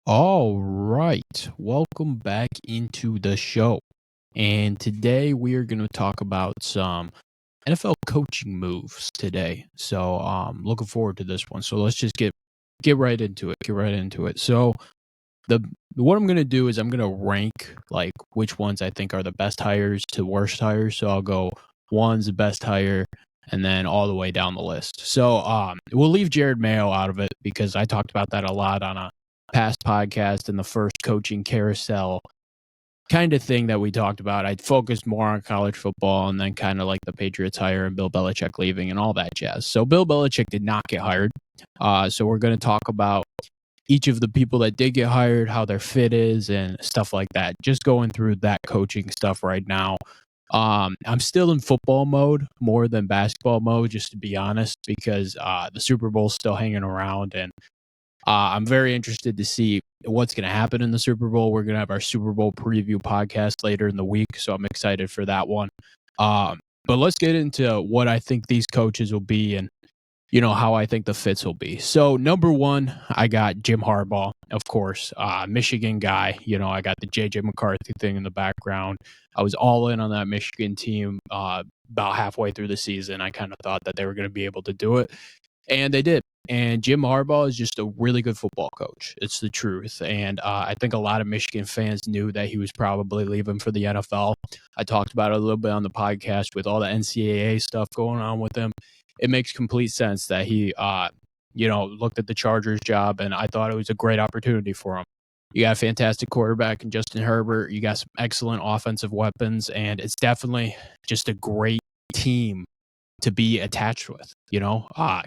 All right. Welcome back into the show. And today we are going to talk about some NFL coaching moves today. So looking forward to this one. So let's just get right into it. Get right into it. So the what I'm going to do is I'm going to rank like which ones I think are the best hires to worst hires. So I'll go one's the best hire and then all the way down the list. So we'll leave Jared Mayo out of it because I talked about that a lot on a past podcast and the first coaching carousel kind of thing that we talked about. I focused more on college football and then kind of like the Patriots hire and Bill Belichick leaving and all that jazz. So Bill Belichick did not get hired. So we're going to talk about each of the people that did get hired, how their fit is, and stuff like that. Just going through that coaching stuff right now. I'm still in football mode more than basketball mode, just to be honest, because the Super Bowl's still hanging around, and I'm very interested to see what's going to happen in the Super Bowl. We're going to have our Super Bowl preview podcast later in the week, so I'm excited for that one. But let's get into what I think these coaches will be and how I think the fits will be. So number one, I got Jim Harbaugh, of course, Michigan guy. I got the JJ McCarthy thing in the background. I was all in on that Michigan team about halfway through the season. I kind of thought that they were going to be able to do it, and they did. And Jim Harbaugh is just a really good football coach. It's the truth. And I think a lot of Michigan fans knew that he was probably leaving for the NFL. I talked about it a little bit on the podcast with all the NCAA stuff going on with him. It makes complete sense that he, looked at the Chargers job, and I thought it was a great opportunity for him. You got a fantastic quarterback in Justin Herbert. You got some excellent offensive weapons, and it's definitely just a great team to be attached with.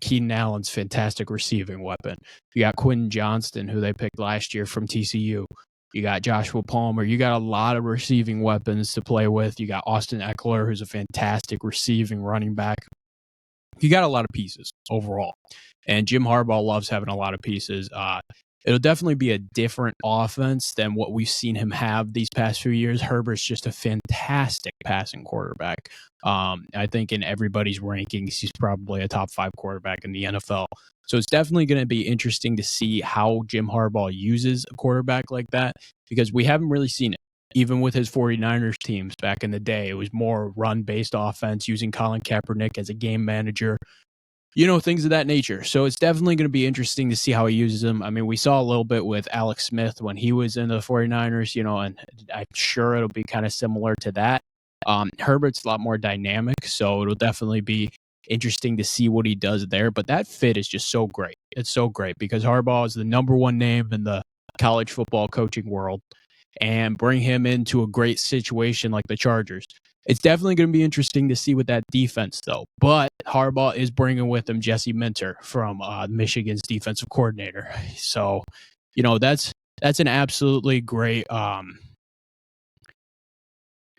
Keenan Allen's fantastic receiving weapon. You got Quentin Johnston, who they picked last year from TCU. You got Joshua Palmer. You got a lot of receiving weapons to play with. You got Austin Eckler, who's a fantastic receiving running back. You got a lot of pieces overall. And Jim Harbaugh loves having a lot of pieces. It'll definitely be a different offense than what we've seen him have these past few years. Herbert's just a fantastic passing quarterback. I think in everybody's rankings, he's probably a top 5 quarterback in the NFL. So it's definitely going to be interesting to see how Jim Harbaugh uses a quarterback like that, because we haven't really seen it. Even with his 49ers teams back in the day, it was more run-based offense using Colin Kaepernick as a game manager, things of that nature. So it's definitely going to be interesting to see how he uses them. I mean, we saw a little bit with Alex Smith when he was in the 49ers, and I'm sure it'll be kind of similar to that. Herbert's a lot more dynamic, so it'll definitely be interesting to see what he does there. But that fit is just so great. It's so great because Harbaugh is the number one name in the college football coaching world, and bring him into a great situation like the Chargers. It's definitely going to be interesting to see with that defense, though. But Harbaugh is bringing with him Jesse Minter from Michigan's defensive coordinator. So, that's an absolutely great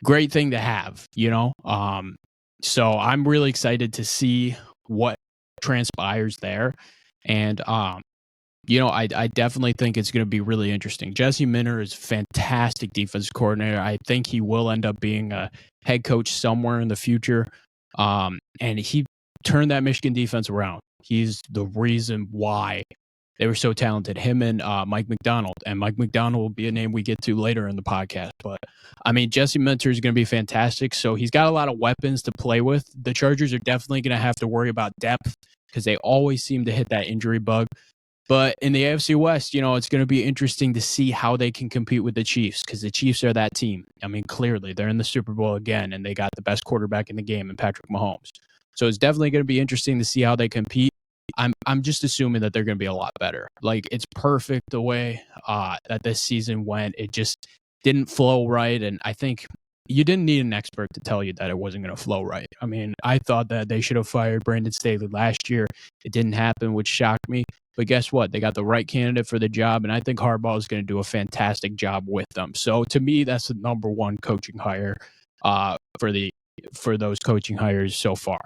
great thing to have. So I'm really excited to see what transpires there, and I definitely think it's going to be really interesting. Jesse Minter is a fantastic defensive coordinator. I think he will end up being a head coach somewhere in the future. And he turned that Michigan defense around. He's the reason why they were so talented. Him and Mike Macdonald. And Mike Macdonald will be a name we get to later in the podcast. But, I mean, Jesse Minter is going to be fantastic. So he's got a lot of weapons to play with. The Chargers are definitely going to have to worry about depth because they always seem to hit that injury bug. But in the AFC West, it's going to be interesting to see how they can compete with the Chiefs, because the Chiefs are that team. I mean, clearly, they're in the Super Bowl again, and they got the best quarterback in the game in Patrick Mahomes. So it's definitely going to be interesting to see how they compete. I'm just assuming that they're going to be a lot better. Like, it's perfect the way that this season went. It just didn't flow right, and I think you didn't need an expert to tell you that it wasn't going to flow right. I mean, I thought that they should have fired Brandon Staley last year. It didn't happen, which shocked me. But guess what? They got the right candidate for the job, and I think Harbaugh is going to do a fantastic job with them. So to me, that's the number one coaching hire for those coaching hires so far.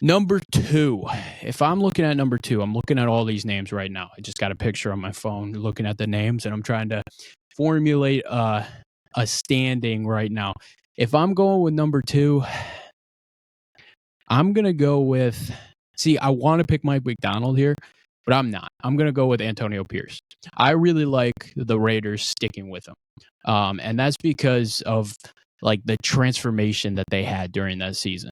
Number 2, if I'm looking at number 2, I'm looking at all these names right now. I just got a picture on my phone looking at the names, and I'm trying to formulate a standing right now. If I'm going with number 2, I'm going to go with, I want to pick Mike Macdonald here, but I'm not. I'm going to go with Antonio Pierce. I really like the Raiders sticking with him. And that's because of like the transformation that they had during that season.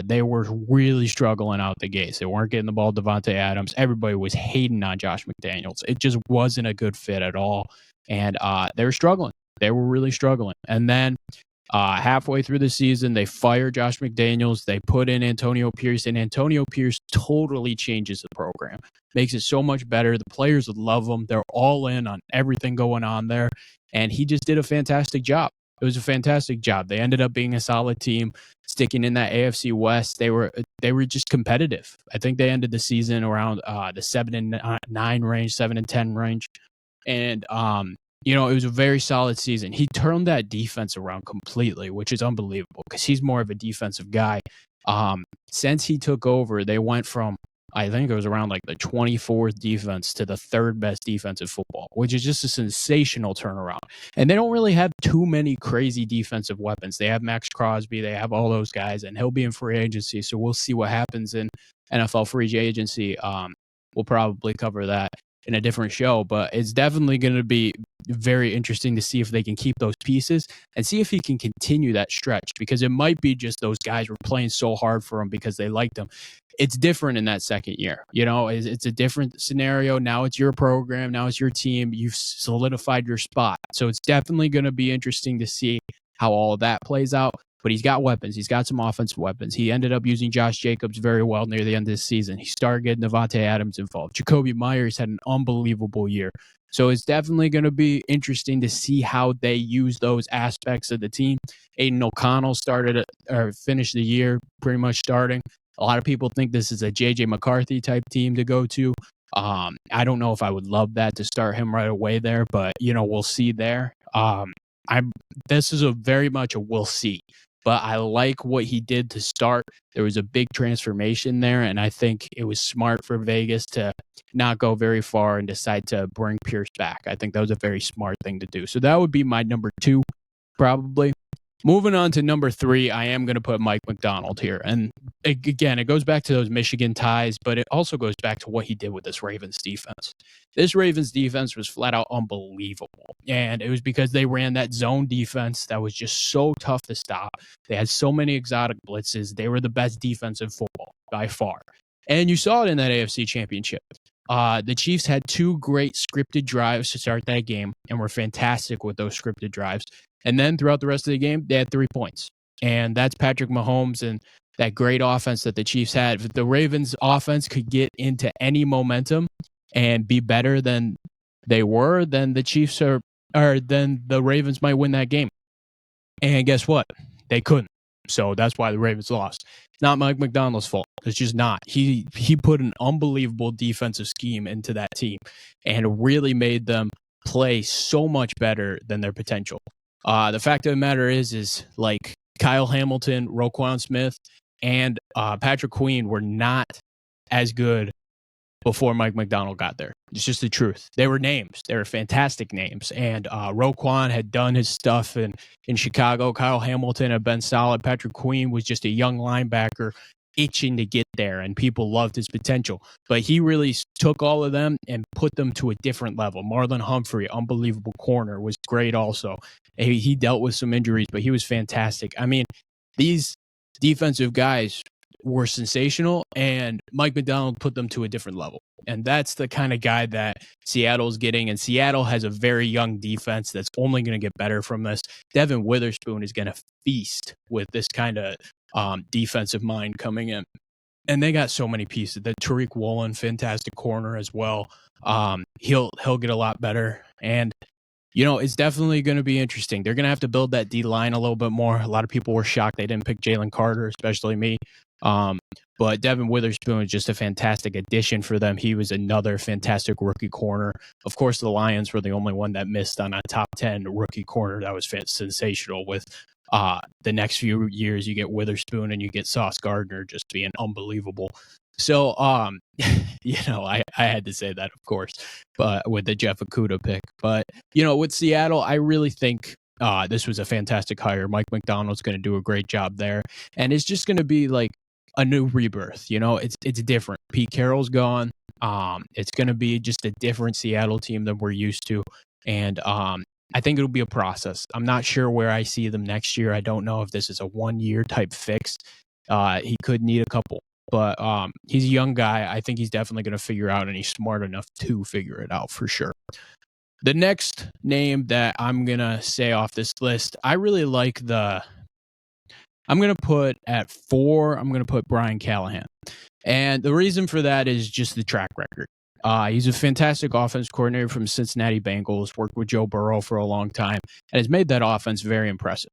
They were really struggling out the gates. They weren't getting the ball to Devontae Adams. Everybody was hating on Josh McDaniels. It just wasn't a good fit at all. And they were struggling. They were really struggling. And then halfway through the season, they fired Josh McDaniels. They put in Antonio Pierce, and Antonio Pierce totally changes the program, makes it so much better. The players love him. They're all in on everything going on there, and he just did a fantastic job. It was a fantastic job. They ended up being a solid team, sticking in that AFC West. They were just competitive. I think they ended the season around the 7-9 range, 7-10 range, and it was a very solid season. He turned that defense around completely, which is unbelievable because he's more of a defensive guy. Since he took over, they went from, I think it was around like the 24th defense to the third best defense in football, which is just a sensational turnaround. And they don't really have too many crazy defensive weapons. They have Max Crosby, they have all those guys, and he'll be in free agency. So we'll see what happens in NFL free agency. We'll probably cover that in a different show, but it's definitely going to be very interesting to see if they can keep those pieces and see if he can continue that stretch, because it might be just those guys were playing so hard for him because they liked him. It's different in that second year. It's a different scenario. Now it's your program. Now it's your team. You've solidified your spot. So it's definitely going to be interesting to see how all of that plays out. But he's got weapons. He's got some offensive weapons. He ended up using Josh Jacobs very well near the end of the season. He started getting Devontae Adams involved. Jacoby Myers had an unbelievable year. So it's definitely going to be interesting to see how they use those aspects of the team. Aiden O'Connell finished the year pretty much starting. A lot of people think this is a J.J. McCarthy type team to go to. I don't know if I would love that to start him right away there, but, we'll see there. This is very much a we'll see. But I like what he did to start. There was a big transformation there, and I think it was smart for Vegas to not go very far and decide to bring Pierce back. I think that was a very smart thing to do. So that would be my number 2, probably. Moving on to number 3, I am going to put Mike Macdonald here. And again, it goes back to those Michigan ties, but it also goes back to what he did with this Ravens defense. This Ravens defense was flat out unbelievable. And it was because they ran that zone defense that was just so tough to stop. They had so many exotic blitzes. They were the best defense in football by far. And you saw it in that AFC Championship. The Chiefs had 2 great scripted drives to start that game and were fantastic with those scripted drives. And then throughout the rest of the game, they had 3 points. And that's Patrick Mahomes and that great offense that the Chiefs had. If the Ravens offense could get into any momentum and be better than they were, then then the Ravens might win that game. And guess what? They couldn't. So that's why the Ravens lost. It's not Mike Macdonald's fault. It's just not. He put an unbelievable defensive scheme into that team and really made them play so much better than their potential. The fact of the matter is like Kyle Hamilton, Roquan Smith, and Patrick Queen were not as good before Mike Macdonald got there. It's just the truth. They were names. They were fantastic names. And Roquan had done his stuff in Chicago. Kyle Hamilton had been solid. Patrick Queen was just a young linebacker itching to get there, and people loved his potential. But he really took all of them and put them to a different level. Marlon Humphrey, unbelievable corner, was great also. He dealt with some injuries, but he was fantastic. I mean, these defensive guys were sensational, and Mike Macdonald put them to a different level. And that's the kind of guy that Seattle's getting. And Seattle has a very young defense that's only going to get better from this. Devin Witherspoon is going to feast with this kind of defensive mind coming in. And they got so many pieces. The Tariq Woolen, fantastic corner as well. He'll get a lot better. And it's definitely going to be interesting. They're going to have to build that D-line a little bit more. A lot of people were shocked they didn't pick Jalen Carter, especially me. But Devin Witherspoon is just a fantastic addition for them. He was another fantastic rookie corner. Of course, the Lions were the only one that missed on a top 10 rookie corner. That was sensational. With the next few years, you get Witherspoon and you get Sauce Gardner just being unbelievable. So, I had to say that, of course, but with the Jeff Okudah pick. But, with Seattle, I really think this was a fantastic hire. Mike Macdonald's going to do a great job there. And it's just going to be like a new rebirth. It's different. Pete Carroll's gone. It's going to be just a different Seattle team than we're used to. And I think it'll be a process. I'm not sure where I see them next year. I don't know if this is a 1 year type fix. He could need a couple, but he's a young guy. I think he's definitely going to figure out, and he's smart enough to figure it out for sure. The next name that I'm going to say off this list, I really like I'm going to put at 4, I'm going to put Brian Callahan. And the reason for that is just the track record. He's a fantastic offense coordinator from Cincinnati Bengals, worked with Joe Burrow for a long time, and has made that offense very impressive.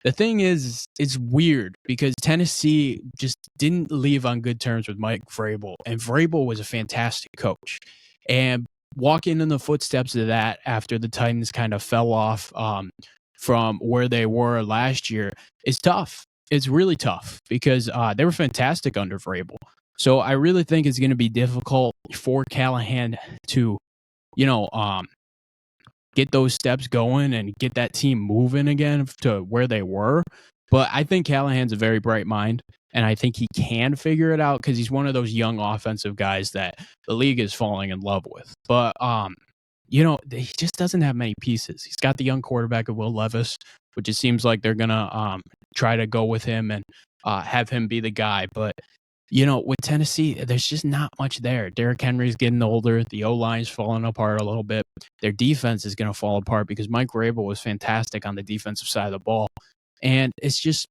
The thing is, it's weird because Tennessee just didn't leave on good terms with Mike Vrabel, and Vrabel was a fantastic coach. And walking in the footsteps of that after the Titans kind of fell off from where they were last year is tough. It's really tough because they were fantastic under Vrabel. So I really think it's going to be difficult for Callahan to, get those steps going and get that team moving again to where they were. But I think Callahan's a very bright mind, and I think he can figure it out because he's one of those young offensive guys that the league is falling in love with. But he just doesn't have many pieces. He's got the young quarterback of Will Levis, which it seems like they're gonna try to go with him and have him be the guy. But with Tennessee, there's just not much there. Derrick Henry's getting older. The O-line's falling apart a little bit. Their defense is going to fall apart because Mike Vrabel was fantastic on the defensive side of the ball. And it's just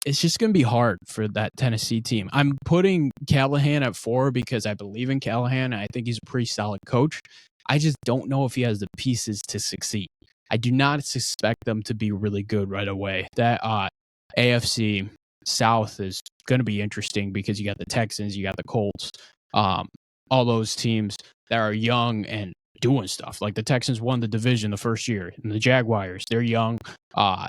going to be hard for that Tennessee team. I'm putting Callahan at 4 because I believe in Callahan. I think he's a pretty solid coach. I just don't know if he has the pieces to succeed. I do not suspect them to be really good right away. That AFC South is going to be interesting because you got the Texans, you got the Colts, all those teams that are young and doing stuff. Like the Texans won the division the first year, and the Jaguars, they're young.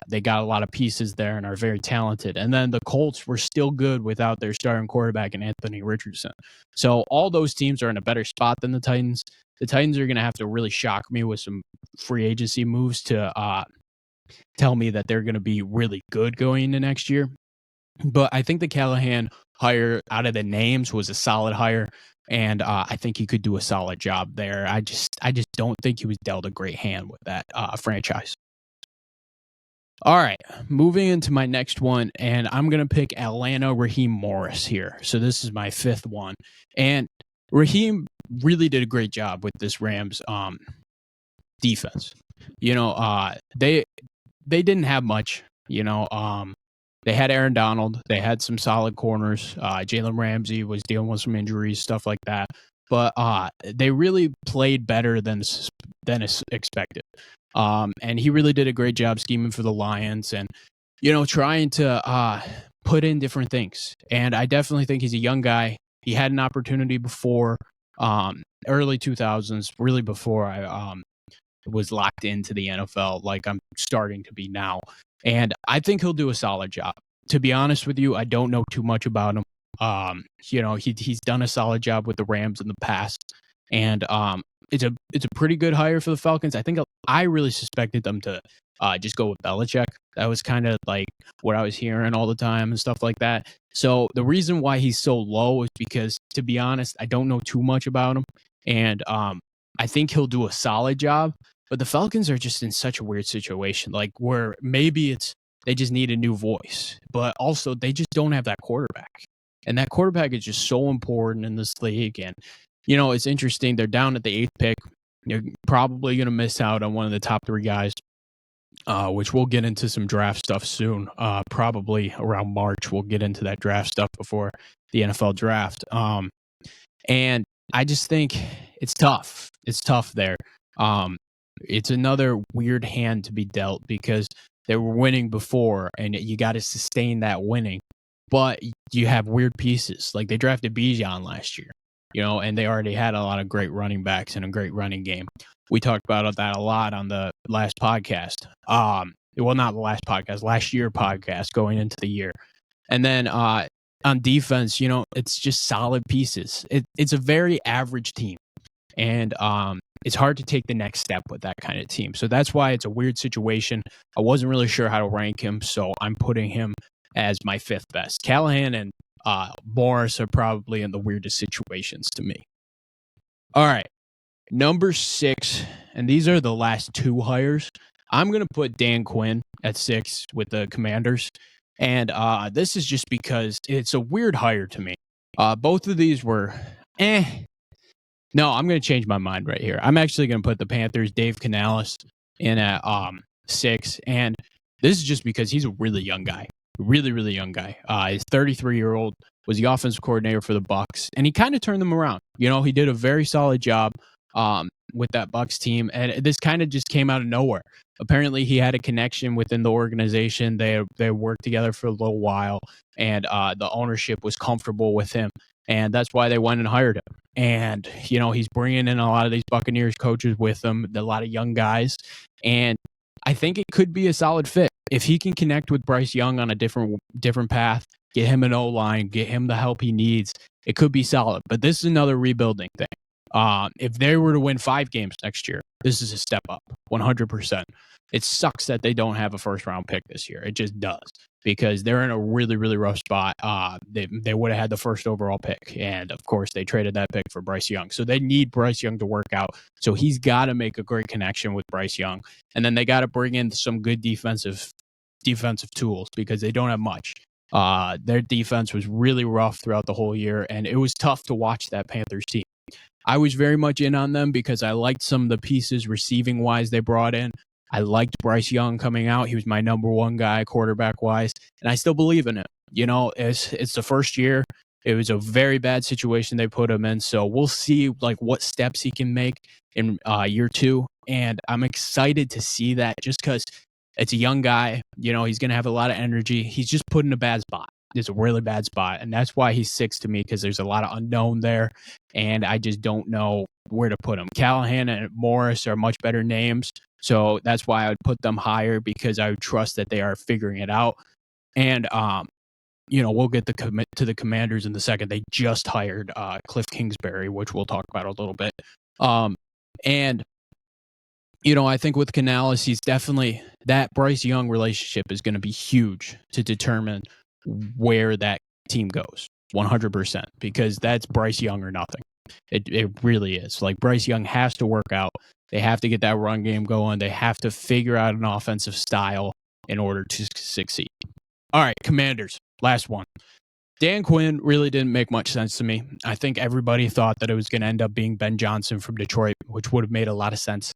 They got a lot of pieces there and are very talented. And then the Colts were still good without their starting quarterback and Anthony Richardson. So all those teams are in a better spot than the Titans. The Titans are going to have to really shock me with some free agency moves to tell me that they're going to be really good going into next year. But I think the Callahan hire out of the names was a solid hire, and I think he could do a solid job there. I just don't think he was dealt a great hand with that franchise. All right, moving into my next one, and I'm going to pick Atlanta Raheem Morris here. So this is my 5th one. And Raheem really did a great job with this Rams defense. They didn't have much, they had Aaron Donald. They had some solid corners. Jalen Ramsey was dealing with some injuries, stuff like that. But they really played better than expected. And he really did a great job scheming for the Lions and, trying to put in different things. And I definitely think he's a young guy. He had an opportunity before early 2000s, really before I was locked into the NFL like I'm starting to be now. And I think he'll do a solid job. To be honest with you, I don't know too much about him. He's done a solid job with the Rams in the past, and it's a pretty good hire for the Falcons. I really suspected them to just go with Belichick. That was kind of like what I was hearing all the time and stuff like that. So the reason why he's so low is because, to be honest, I don't know too much about him, and I think he'll do a solid job. But the Falcons are just in such a weird situation, like where maybe they just need a new voice, but also they just don't have that quarterback. And that quarterback is just so important in this league. And, it's interesting. They're down at the 8th pick. They're probably going to miss out on one of the top 3 guys, which we'll get into some draft stuff soon. Probably around March, we'll get into that draft stuff before the NFL draft. And I just think it's tough. It's tough there. It's another weird hand to be dealt because they were winning before and you got to sustain that winning. But you have weird pieces. Like they drafted Bijan last year, and they already had a lot of great running backs and a great running game. We talked about that a lot on the last podcast. Well, not the last podcast, last year podcast going into the year. And then on defense, it's just solid pieces. It's a very average team. And it's hard to take the next step with that kind of team. So that's why it's a weird situation. I wasn't really sure how to rank him, so I'm putting him as my 5th best. Callahan and Morris are probably in the weirdest situations to me. All right. Number 6, and these are the last 2 hires. I'm gonna put Dan Quinn at 6 with the Commanders, and, this is just because it's a weird hire to me. Both of these were, eh. No, I'm gonna change my mind right here. I'm actually gonna put the Panthers, Dave Canales, in at, 6, and this is just because he's a really young guy. Really, really young guy. He's 33-year-old, was the offensive coordinator for the Bucks, and he kinda turned them around. You know, he did a very solid job, with that Bucks team, and this kinda just came out of nowhere. Apparently, he had a connection within the organization. They worked together for a little while, and, the ownership was comfortable with him, and that's why they went and hired him. And, you know, he's bringing in a lot of these Buccaneers coaches with him, a lot of young guys. And I think it could be a solid fit. If he can connect with Bryce Young on a different path, get him an O line, get him the help he needs, it could be solid. But this is another rebuilding thing. If they were to win 5 games next year, this is a step up, 100%. It sucks that they don't have a first round pick this year. It just does because they're in a really, really rough spot. They would have had the first overall pick. And of course, they traded that pick for Bryce Young. So they need Bryce Young to work out. So he's got to make a great connection with Bryce Young. And then they got to bring in some good defensive tools because they don't have much. Their defense was really rough throughout the whole year, and it was tough to watch that Panthers team. I was very much in on them because I liked some of the pieces receiving wise they brought in. I liked Bryce Young coming out. He was my number one guy quarterback wise, and I still believe in him. You know, it's the first year. It was a very bad situation they put him in, so we'll see like what steps he can make in year 2. And I'm excited to see that just because it's a young guy. You know, he's going to have a lot of energy. He's just put in a bad spot. It's a really bad spot, and that's why he's 6 to me because there's a lot of unknown there, and I just don't know where to put him. Callahan and Morris are much better names, so that's why I would put them higher because I would trust that they are figuring it out. And you know, we'll get to the Commanders in the second. They just hired Cliff Kingsbury, which we'll talk about a little bit. And you know, I think with Canales, he's definitely that Bryce Young relationship is going to be huge to determine where that team goes 100% because that's Bryce Young or nothing. It really is. Like Bryce Young has to work out. They have to get that run game going. They have to figure out an offensive style in order to succeed. All right, Commanders, last one. Dan Quinn really didn't make much sense to me. I think everybody thought that it was going to end up being Ben Johnson from Detroit, which would have made a lot of sense.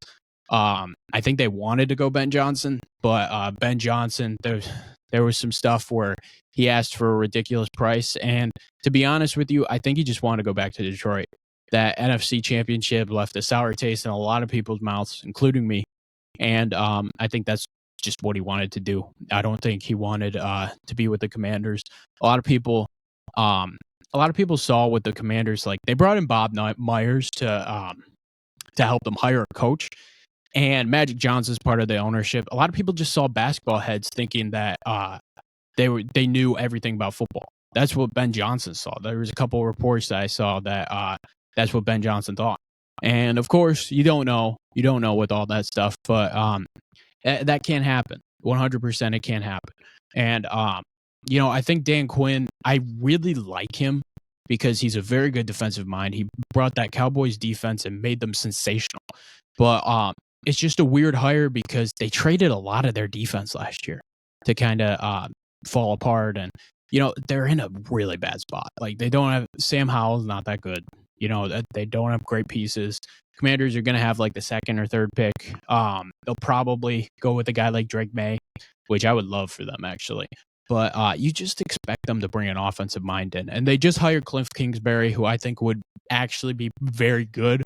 I think they wanted to go Ben Johnson, but Ben Johnson, there was some stuff where he asked for a ridiculous price. And to be honest with you, I think he just wanted to go back to Detroit. That NFC championship left a sour taste in a lot of people's mouths, including me. And I think that's just what he wanted to do. I don't think he wanted to be with the Commanders. A lot of people saw with the Commanders, like they brought in Bob Myers to help them hire a coach. And Magic Johnson's part of the ownership. A lot of people just saw basketball heads thinking that they knew everything about football. That's what Ben Johnson saw. There was a couple of reports that I saw that that's what Ben Johnson thought. And of course, you don't know with all that stuff, but that can't happen. 100% it can't happen. And you know, I think Dan Quinn, I really like him because he's a very good defensive mind. He brought that Cowboys defense and made them sensational. But it's just a weird hire because they traded a lot of their defense last year to kind of fall apart. And, you know, they're in a really bad spot. Like they don't have Sam Howell's not that good. You know, they don't have great pieces. Commanders are going to have like the second or third pick. They'll probably go with a guy like Drake May, which I would love for them actually. But you just expect them to bring an offensive mind in. And they just hired Cliff Kingsbury, who I think would actually be very good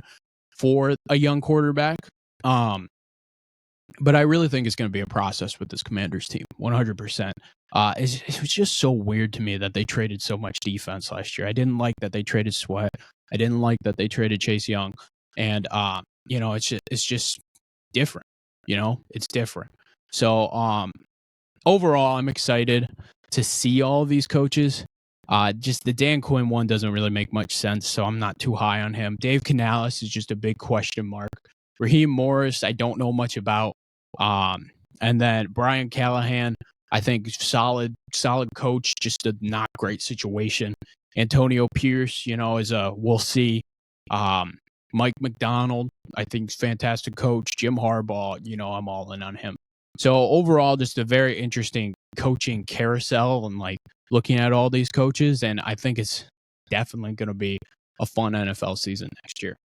for a young quarterback. But I really think it's going to be a process with this Commanders team, 100%. It was just so weird to me that they traded so much defense last year. I didn't like that they traded Sweat. I didn't like that they traded Chase Young. And, you know, it's just different. You know, it's different. So overall, I'm excited to see all of these coaches. Just the Dan Quinn one doesn't really make much sense, so I'm not too high on him. Dave Canales is just a big question mark. Raheem Morris, I don't know much about. And then Brian Callahan, I think solid coach, just a not great situation. Antonio Pierce, you know, we'll see. Mike McDonald, I think, is fantastic coach. Jim Harbaugh, I'm all in on him. So overall, just a very interesting coaching carousel and like looking at all these coaches. And I think it's definitely going to be a fun NFL season next year.